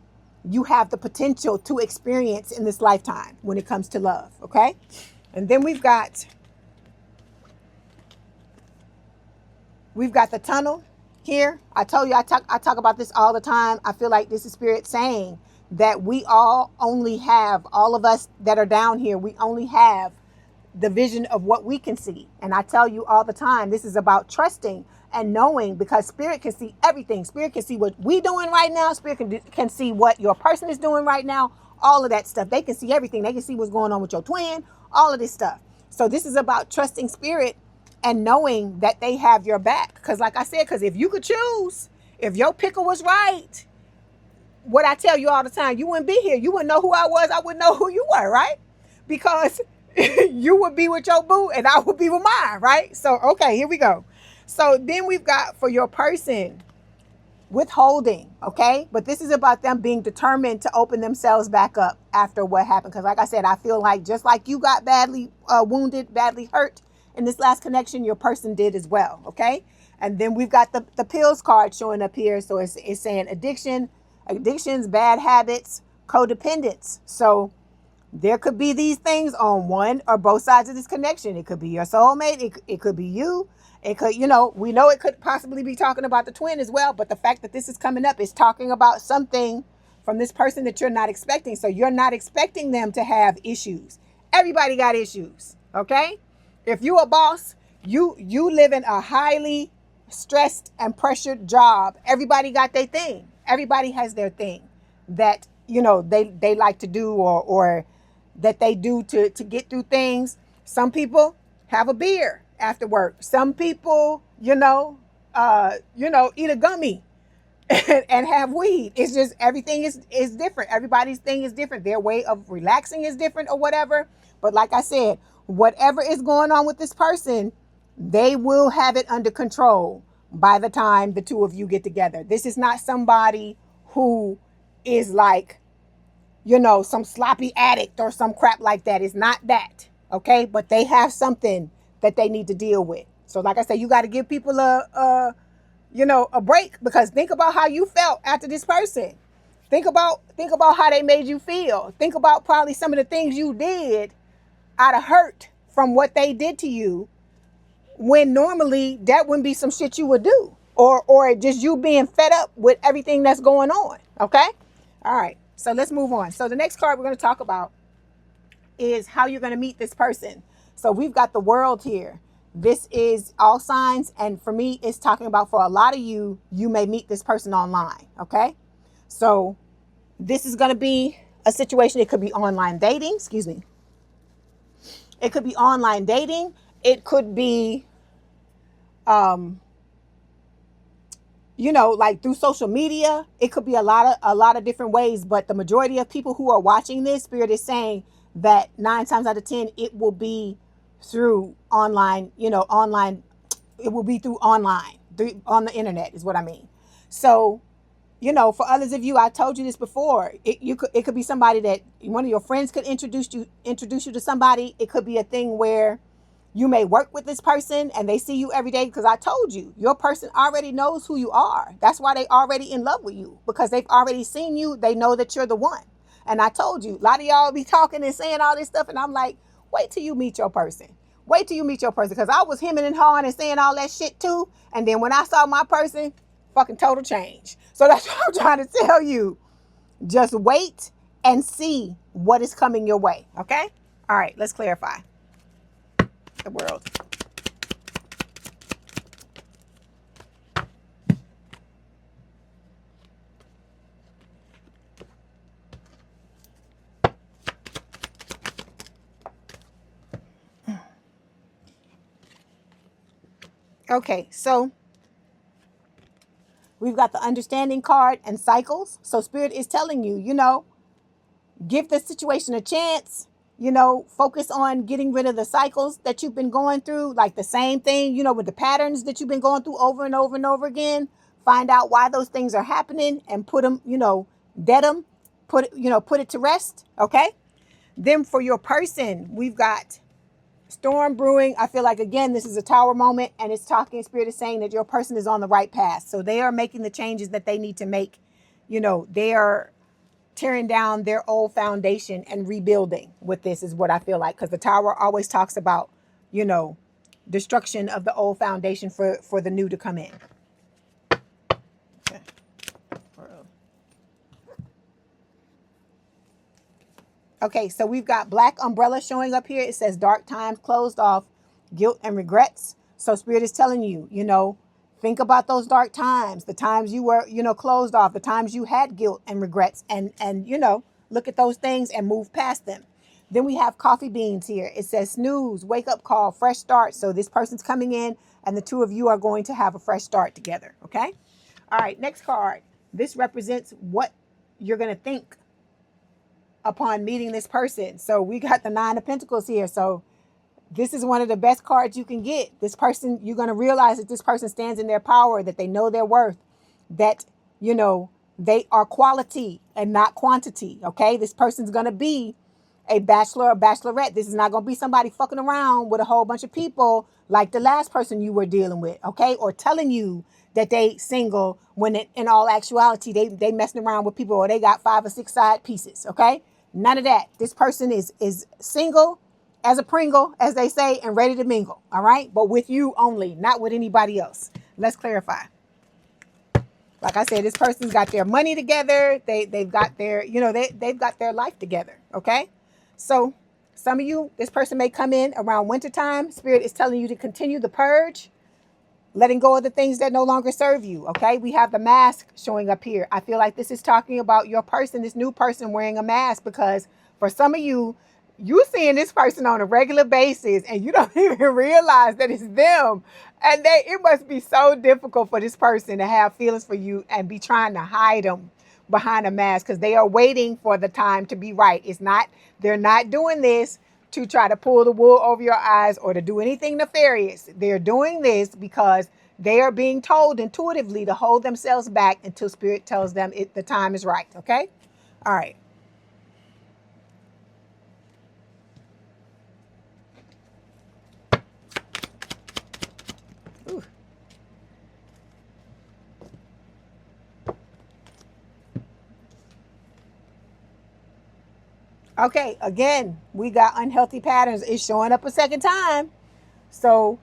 you have the potential to experience in this lifetime when it comes to love. Okay. And then we've got the tunnel here. I told you, I talk about this all the time. I feel like this is Spirit saying that we all only have, all of us that are down here, we only have the vision of what we can see. And I tell you all the time, this is about trusting and knowing, because Spirit can see everything. Spirit can see what we're doing right now. Spirit can see what your person is doing right now. All of that stuff. They can see everything. They can see what's going on with your twin, all of this stuff. So this is about trusting Spirit and knowing that they have your back. Because like I said, because if you could choose, if your picker was right, what I tell you all the time, you wouldn't be here. You wouldn't know who I was. I wouldn't know who you were, right? Because you would be with your boo and I would be with mine, right? So, okay, here we go. So then we've got for your person, withholding, okay? But this is about them being determined to open themselves back up after what happened. Because like I said, I feel like just like you got badly wounded, badly hurt in this last connection, your person did as well, okay? And then we've got the pills card showing up here. So it's saying addictions, bad habits, codependence. So there could be these things on one or both sides of this connection. It could be your soulmate. It could be you. It could, you know, we know it could possibly be talking about the twin as well, but the fact that this is coming up is talking about something from this person that you're not expecting. So you're not expecting them to have issues. Everybody got issues, okay? If you a boss, you live in a highly stressed and pressured job. Everybody got their thing. Everybody has their thing that, you know, they like to do, or that they do to get through things. Some people have a beer after work. Some people, eat a gummy and have weed. It's just everything is different. Everybody's thing is different. Their way of relaxing is different or whatever. But like I said, whatever is going on with this person, they will have it under control by the time the two of you get together. This is not somebody who is like, some sloppy addict or some crap like that. It's not that. Okay. But they have something that they need to deal with. So like I said, you got to give people a break, because think about how you felt after this person. Think about how they made you feel. Think about probably some of the things you did out of hurt from what they did to you, when normally that wouldn't be some shit you would do, or just you being fed up with everything that's going on. Okay. All right. So let's move on. So the next card we're going to talk about is how you're going to meet this person. So we've got the World here. This is all signs. And for me, it's talking about, for a lot of you, you may meet this person online. Okay. So this is going to be a situation. It could be online dating. Excuse me. It could be online dating. It could be, like through social media. It could be a lot of different ways. But the majority of people who are watching this, Spirit is saying that 9 times out of 10, it will be through online, online. It will be through online, on the internet is what I mean. So, for others of you, I told you this before. It could be somebody that one of your friends could introduce you to somebody. It could be a thing where you may work with this person and they see you every day, because I told you, your person already knows who you are. That's why they already in love with you, because they've already seen you. They know that you're the one. And I told you, a lot of y'all be talking and saying all this stuff, and I'm like, wait till you meet your person. Wait till you meet your person, because I was hemming and hawing and saying all that shit too. And then when I saw my person, fucking total change. So that's what I'm trying to tell you. Just wait and see what is coming your way. Okay? All right, let's clarify. The World. Okay, so we've got the Understanding card and Cycles. So Spirit is telling you, give the situation a chance. Focus on getting rid of the cycles that you've been going through, like the same thing, with the patterns that you've been going through over and over and over again. Find out why those things are happening and put them, dead them, put it to rest. Okay. Then for your person, we've got Storm brewing. I feel like, again, this is a Tower moment, and it's talking, Spirit is saying that your person is on the right path. So they are making the changes that they need to make. They are tearing down their old foundation and rebuilding with this, is what I feel like. Because the Tower always talks about, destruction of the old foundation for the new to come in. Okay. Okay, so we've got Black Umbrella showing up here. It says dark times closed off, guilt and regrets. So Spirit is telling you, think about those dark times, the times you were, closed off, the times you had guilt and regrets, and look at those things and move past them. Then we have Coffee Beans here. It says snooze, wake up call, fresh start. So this person's coming in and the two of you are going to have a fresh start together. Okay. All right. Next card. This represents what you're going to think upon meeting this person. So we got the 9 of Pentacles here. So this is one of the best cards you can get. This person, you're going to realize that this person stands in their power, that they know their worth, that, they are quality and not quantity. Okay. This person's going to be a bachelor or bachelorette. This is not going to be somebody fucking around with a whole bunch of people like the last person you were dealing with. Okay. Or telling you that they single when in all actuality, they messing around with people, or they got 5 or 6 side pieces. Okay. None of that. This person is single as a Pringle, as they say, and ready to mingle. All right. But with you only, not with anybody else. Let's clarify. Like I said, this person's got their money together. They've got their, they've got their life together. Okay. So some of you, this person may come in around wintertime. Spirit is telling you to continue the purge, letting go of the things that no longer serve you. Okay. We have the mask showing up here. I feel like this is talking about your person, this new person wearing a mask, because for some of you, you seeing this person on a regular basis and you don't even realize that it's them. And it must be so difficult for this person to have feelings for you and be trying to hide them behind a mask, because they are waiting for the time to be right. They're not doing this to try to pull the wool over your eyes or to do anything nefarious. They're doing this because they are being told intuitively to hold themselves back until Spirit tells them the time is right. Okay? All right. Ooh. Okay, again, we got unhealthy patterns. It's showing up a second time. So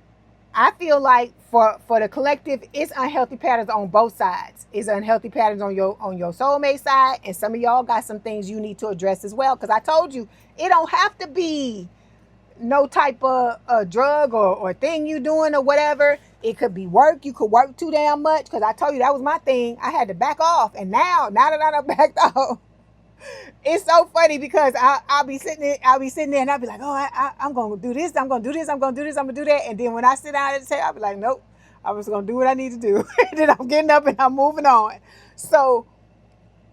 I feel like for the collective, it's unhealthy patterns on both sides. It's unhealthy patterns on your soulmate side, and some of y'all got some things you need to address as well. Because I told you, it don't have to be no type of drug or thing you doing or whatever. It could be work. You could work too damn much. Because I told you that was my thing. I had to back off, and now that I done backed off, it's so funny because I'll be sitting there and I'll be like, oh, I'm going to do this. I'm going to do this. I'm going to do this. I'm going to do that. And then when I sit down at the table, I'll be like, nope, I was going to do what I need to do. And then I'm getting up and I'm moving on. So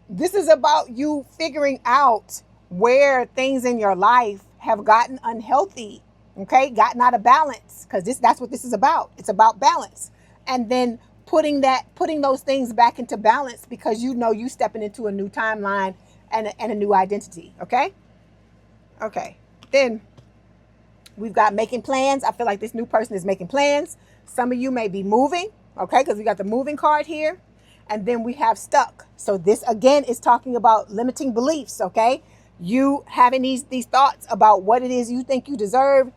this is about you figuring out where things in your life have gotten unhealthy, okay, gotten out of balance, because that's what this is about. It's about balance. And then putting those things back into balance, because you stepping into a new timeline and a new identity. Okay. Then we've got making plans. I feel like this new person is making plans. Some of you may be moving. Okay. Because we got the moving card here. And then we have stuck. So this again is talking about limiting beliefs. Okay. You having these thoughts about what it is you think you deserve.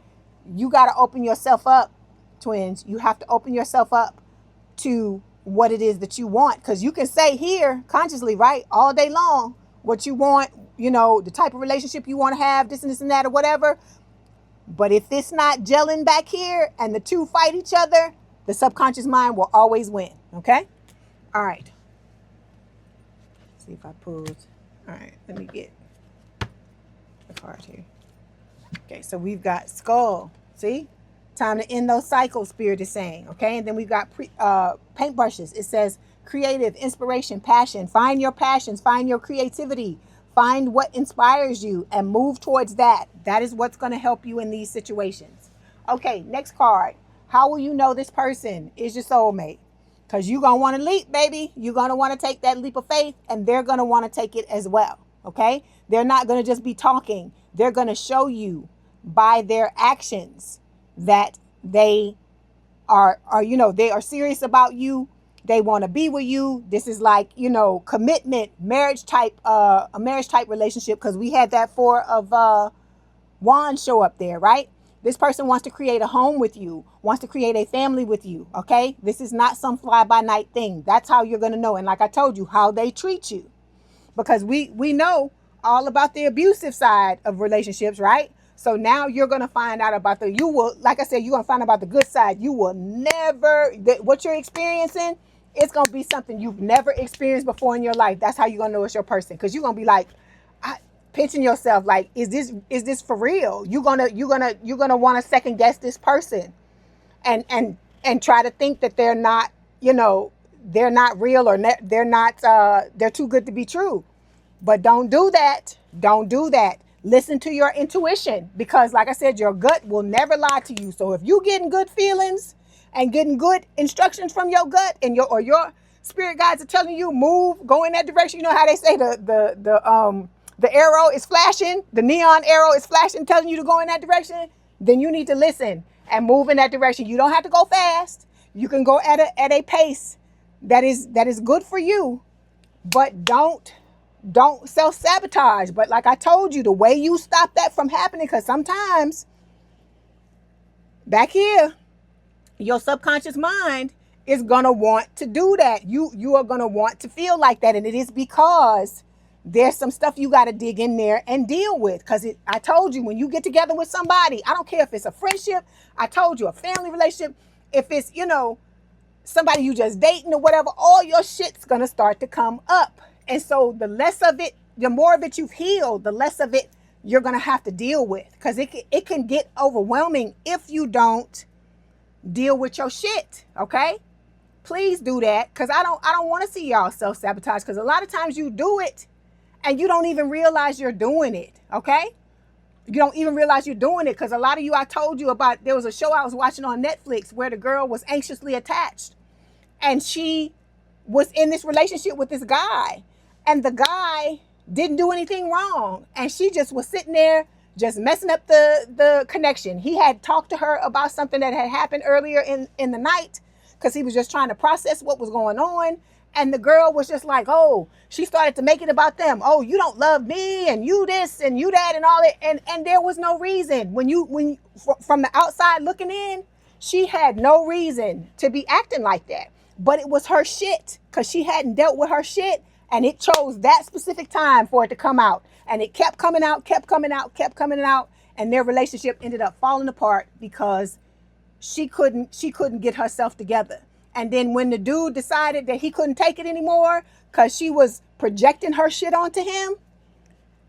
You got to open yourself up, twins. You have to open yourself up to what it is that you want. Because you can say here consciously, right, all day long, what you want, the type of relationship you want to have, this and this and that or whatever. But if it's not gelling back here and the two fight each other, the subconscious mind will always win. Okay? All right. Let's see if I pulled. All right. Let me get the card here. Okay. So we've got skull. See? Time to end those cycles, Spirit is saying. Okay? And then we've got paintbrushes. It says creative, inspiration, passion. Find your passions, find your creativity, find what inspires you and move towards that. That is what's going to help you in these situations. Okay, next card. How will you know this person is your soulmate? Because you're going to want to leap, baby. You're going to want to take that leap of faith, and they're going to want to take it as well. Okay? They're not going to just be talking. They're going to show you by their actions that they are they are serious about you. They want to be with you. This is like, commitment, a marriage type relationship, because we had that Four of Wands show up there, right? This person wants to create a home with you, wants to create a family with you, okay? This is not some fly-by-night thing. That's how you're going to know. And like I told you, how they treat you. Because we know all about the abusive side of relationships, right? So now you're going to find out about like I said, you're going to find out about the good side. You will never, what you're experiencing, it's going to be something you've never experienced before in your life. That's how you're going to know it's your person. Because you're going to be like, pinching yourself, like, is this for real? You're going to want to second guess this person and try to think that they're not, they're not real, or they're too good to be true. But don't do that. Don't do that. Listen to your intuition, because like I said, your gut will never lie to you. So if you getting good feelings and getting good instructions from your gut, and your spirit guides are telling you move, go in that direction. You know how they say the arrow is flashing, the neon arrow is flashing, telling you to go in that direction. Then you need to listen and move in that direction. You don't have to go fast. You can go at a pace that is good for you, but don't self-sabotage. But like I told you, the way you stop that from happening, because sometimes back here, your subconscious mind is gonna want to do that. You are gonna want to feel like that, and it is because there's some stuff you got to dig in there and deal with. Because I told you, when you get together with somebody, I don't care if it's a friendship, I told you, a family relationship, if it's, somebody you just dating or whatever, all your shit's gonna start to come up. And so the less of it, the more of it you've healed, the less of it you're gonna have to deal with. Because it can get overwhelming if you don't deal with your shit. Okay, please do that, because I don't want to see y'all self-sabotage, because a lot of times you do it and you don't even realize you're doing it. Okay, you don't even realize you're doing it, because a lot of you, I told you about, there was a show I was watching on Netflix where the girl was anxiously attached, and she was in this relationship with this guy, and the guy didn't do anything wrong, and she just was sitting there just messing up the connection. He had talked to her about something that had happened earlier in the night, because he was just trying to process what was going on. And the girl was just like, oh, she started to make it about them. Oh, you don't love me, and you this and you that and all that. And there was no reason. When from the outside looking in, she had no reason to be acting like that. But it was her shit, because she hadn't dealt with her shit, and it chose that specific time for it to come out. And it kept coming out, kept coming out, kept coming out. And their relationship ended up falling apart because she couldn't get herself together. And then when the dude decided that he couldn't take it anymore because she was projecting her shit onto him,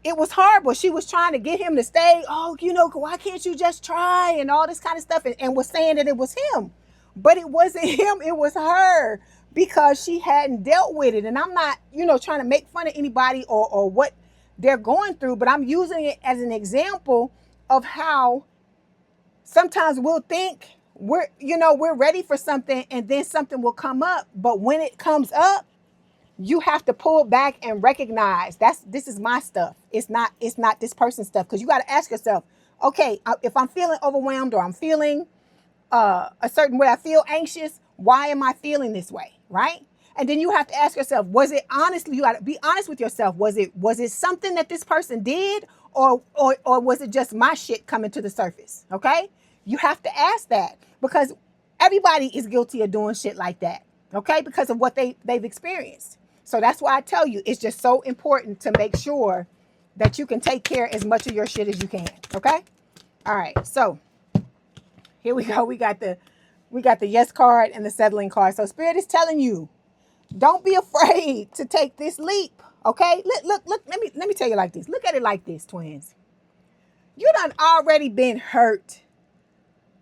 it was horrible. She was trying to get him to stay. Oh, why can't you just try, and all this kind of stuff, and was saying that it was him. But it wasn't him, it was her, because she hadn't dealt with it. And I'm not, trying to make fun of anybody or what they're going through, but I'm using it as an example of how sometimes we'll think we're ready for something, and then something will come up. But when it comes up, you have to pull back and recognize this is my stuff. It's not this person's stuff. Because you got to ask yourself, okay, if I'm feeling overwhelmed, or I'm feeling a certain way, I feel anxious, why am I feeling this way, right? And then you have to ask yourself, was it, honestly, you got to be honest with yourself, was it something that this person did, or was it just my shit coming to the surface? Okay, you have to ask that, because everybody is guilty of doing shit like that, okay, because of what they've experienced. So that's why I tell you, it's just so important to make sure that you can take care as much of your shit as you can. Okay, all right, so here we go. We got the yes card and the settling card. So Spirit is telling you, don't be afraid to take this leap. Okay, look. Let me tell you like this. Look at it like this, twins. You done already been hurt.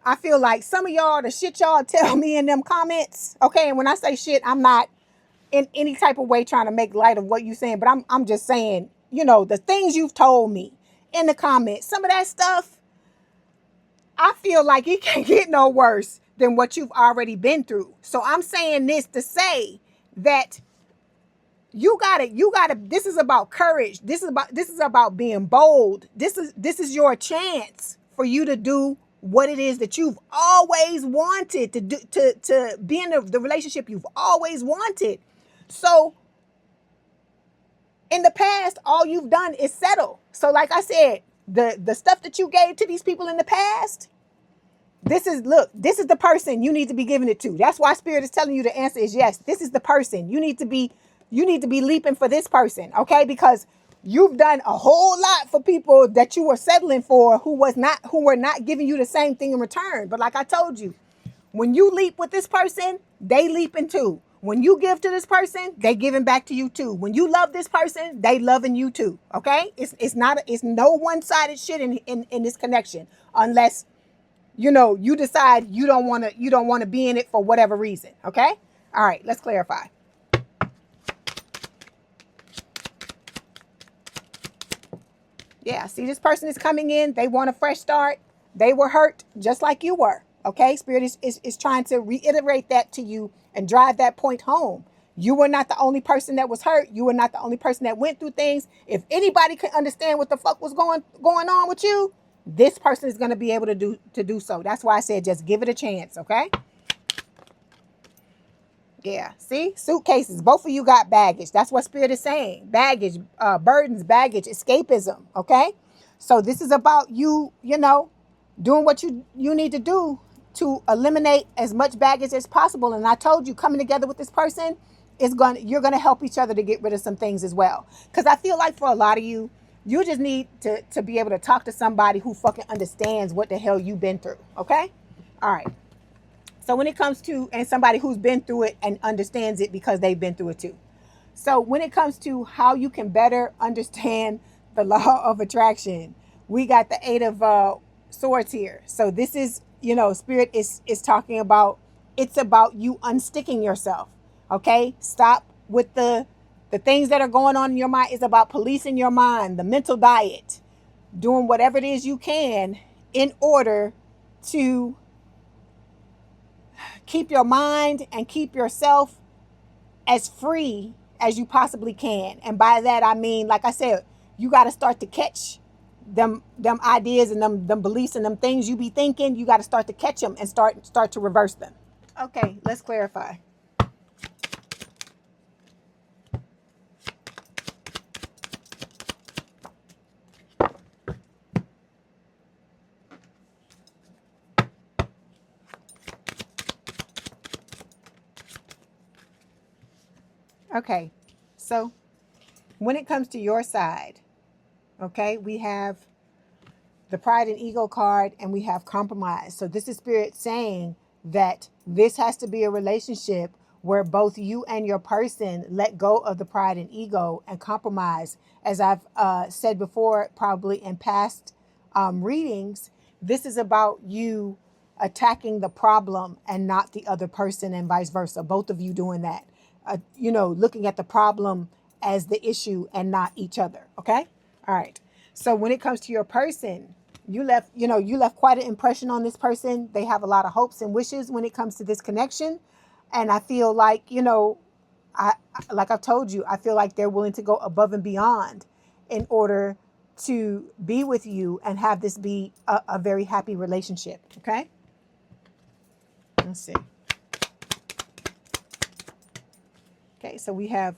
I feel like some of y'all, the shit y'all tell me in them comments. Okay, and when I say shit, I'm not in any type of way trying to make light of what you're saying, but I'm just saying, the things you've told me in the comments, some of that stuff, I feel like it can't get no worse than what you've already been through. So I'm saying this to say that you gotta, this is about courage. This is about being bold. This is your chance for you to do what it is that you've always wanted to do, to be in the relationship you've always wanted. So in the past, all you've done is settle. So like I said, the stuff that you gave to these people in the past, this is the person you need to be giving it to. That's why Spirit is telling you the answer is yes. This is the person. You need to be leaping for this person, okay? Because you've done a whole lot for people that you were settling for, who were not giving you the same thing in return. But like I told you, when you leap with this person, they leaping too. When you give to this person, they giving back to you too. When you love this person, they loving you too. Okay? It's no one-sided shit in this connection, unless you decide you don't want to be in it for whatever reason. Okay? All right, let's clarify. Yeah, see, this person is coming in. They want a fresh start. They were hurt just like you were. Okay? Spirit is trying to reiterate that to you and drive that point home. You were not the only person that was hurt. You were not the only person that went through things. If anybody could understand what the fuck was going on with you, this person is going to be able to do so. That's why I said just give it a chance, okay? Yeah, see? Suitcases. Both of you got baggage. That's what Spirit is saying. Baggage, burdens, baggage, escapism, okay? So this is about you, doing what you need to do to eliminate as much baggage as possible. And I told you, coming together with this person you're gonna help each other to get rid of some things as well. Because I feel like for a lot of you, you just need to be able to talk to somebody who fucking understands what the hell you've been through. Okay? All right. So when it comes to, and somebody who's been through it and understands it because they've been through it too. So when it comes to how you can better understand the law of attraction, we got the Eight of Swords here. So this is, Spirit is talking about, it's about you unsticking yourself. Okay? Stop with the things that are going on in your mind. Is about policing your mind, the mental diet, doing whatever it is you can in order to keep your mind and keep yourself as free as you possibly can. And by that I mean, like I said, you got to start to catch them ideas and them beliefs and them things you be thinking. You got to start to catch them and start to reverse them. Okay, let's clarify. Okay, so when it comes to your side, okay, we have the pride and ego card and we have compromise. So this is Spirit saying that this has to be a relationship where both you and your person let go of the pride and ego and compromise. As I've said before, probably in past readings, this is about you attacking the problem and not the other person, and vice versa. Both of you doing that. Looking at the problem as the issue and not each other. Okay? All right. So when it comes to your person, you left quite an impression on this person. They have a lot of hopes and wishes when it comes to this connection. And I feel like, like I've told you, I feel like they're willing to go above and beyond in order to be with you and have this be a very happy relationship. Okay? Let's see. Okay, so we have,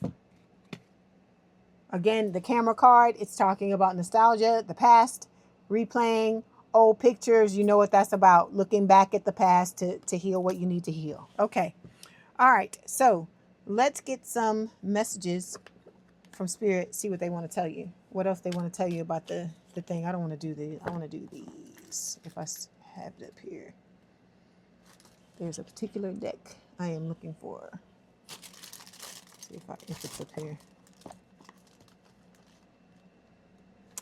again, the camera card. It's talking about nostalgia, the past, replaying old pictures. You know what that's about. Looking back at the past to heal what you need to heal. Okay. All right. So let's get some messages from Spirit. See what they want to tell you. What else they want to tell you about the thing. I don't want to do these. I want to do these. If I have it up here. There's a particular deck I am looking for. See if it's up here.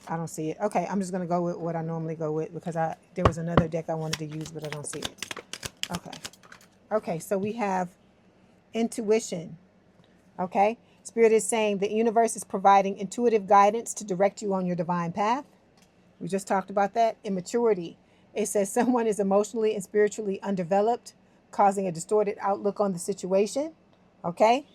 I don't see it. Okay, I'm just going to go with what I normally go with because there was another deck I wanted to use, but I don't see it. Okay. Okay, so we have intuition. Okay? Spirit is saying the universe is providing intuitive guidance to direct you on your divine path. We just talked about that. Immaturity. It says someone is emotionally and spiritually undeveloped, causing a distorted outlook on the situation. Okay?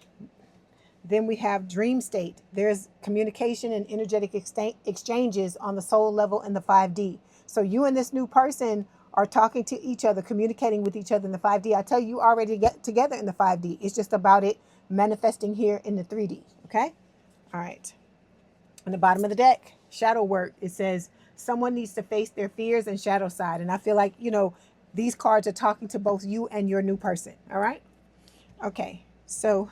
Then we have dream state. There's communication and energetic exchanges on the soul level in the 5D. So you and this new person are talking to each other, communicating with each other in the 5D. I tell you, you already get together in the 5D. It's just about it manifesting here in the 3D. Okay? All right. On the bottom of the deck, shadow work. It says someone needs to face their fears and shadow side. And I feel like, these cards are talking to both you and your new person. All right? Okay. So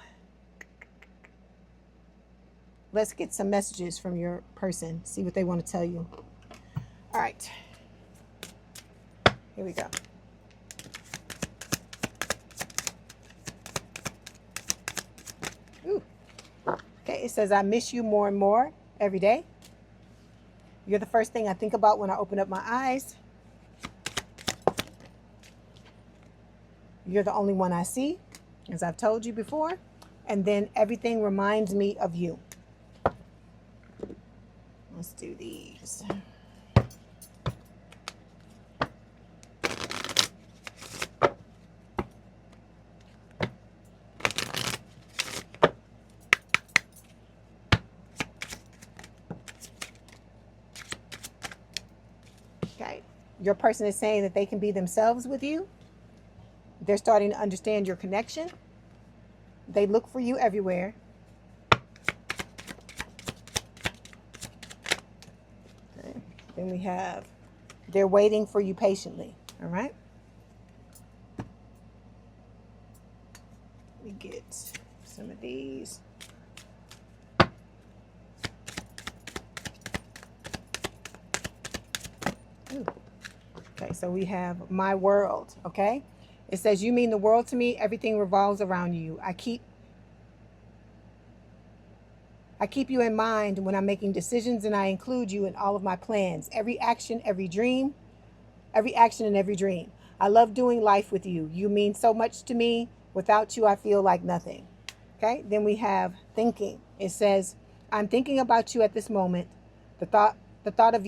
let's get some messages from your person. See what they want to tell you. All right. Here we go. Ooh. Okay, it says, I miss you more and more every day. You're the first thing I think about when I open up my eyes. You're the only one I see, as I've told you before. And then everything reminds me of you. Let's do these. Okay. Your person is saying that they can be themselves with you. They're starting to understand your connection. They look for you everywhere. Okay. Then we have, they're waiting for you patiently. All right. some of these. Ooh. Okay, so we have my world, okay? It says, you mean the world to me. Everything revolves around you. I keep you in mind when I'm making decisions, and I include you in all of my plans. Every action, every dream, every action and every dream. I love doing life with you. You mean so much to me. Without you, I feel like nothing. Okay, then we have thinking. It says, I'm thinking about you at this moment. Thoughts of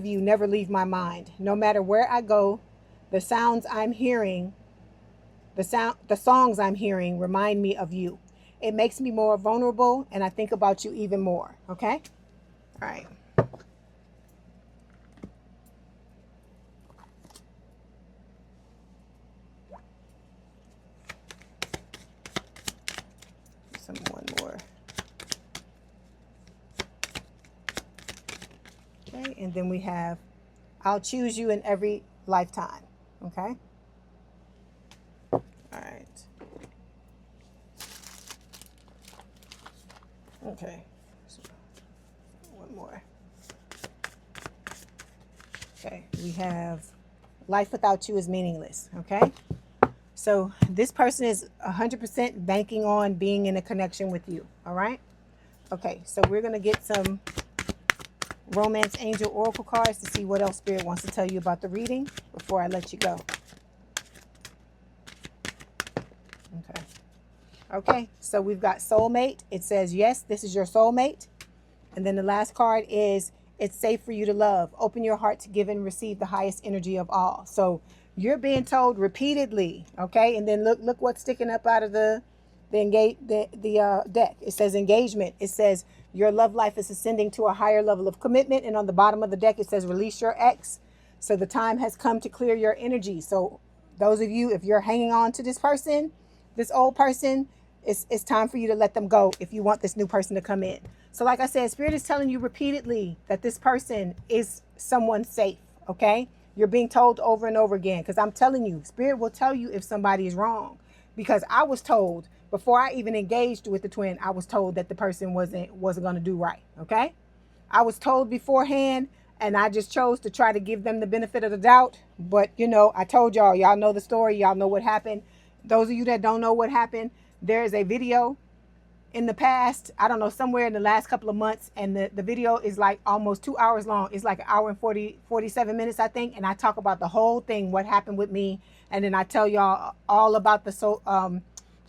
you never leave my mind. No matter where I go, the songs I'm hearing remind me of you. It makes me more vulnerable, and I think about you even more. Okay? All right. One more. Okay, and then we have, I'll choose you in every lifetime. Okay? All right. Okay. So, one more. Okay, we have, life without you is meaningless. Okay? So this person is 100% banking on being in a connection with you. All right? Okay, so we're going to get some Romance Angel Oracle cards to see what else Spirit wants to tell you about the reading before I let you go. Okay. Okay, so we've got soulmate. It says, yes, this is your soulmate. And then the last card is, it's safe for you to love. Open your heart to give and receive the highest energy of all. So you're being told repeatedly, okay? And then look what's sticking up out of the deck. It says engagement. It says your love life is ascending to a higher level of commitment. And on the bottom of the deck, it says release your ex. So the time has come to clear your energy. So those of you, if you're hanging on to this person, this old person, it's time for you to let them go if you want this new person to come in. So like I said, Spirit is telling you repeatedly that this person is someone safe, okay? You're being told over and over again, because I'm telling you, Spirit will tell you if somebody is wrong. Because I was told, before I even engaged with the twin, I was told that the person wasn't going to do right, okay? I was told beforehand, and I just chose to try to give them the benefit of the doubt. But, you know, I told y'all know the story. Y'all know what happened. Those of you that don't know what happened, there is a video in the past, I don't know, somewhere in the last couple of months, and the video is like almost 2 hours long. It's like an hour and 47 minutes, I think. And I talk about the whole thing, what happened with me. And then I tell y'all all about the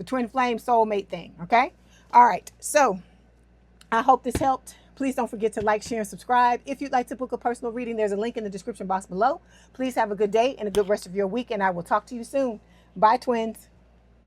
twin flame soulmate thing. Okay. All right. So I hope this helped. Please don't forget to like, share, and subscribe. If you'd like to book a personal reading, there's a link in the description box below. Please have a good day and a good rest of your week, and I will talk to you soon. Bye, twins.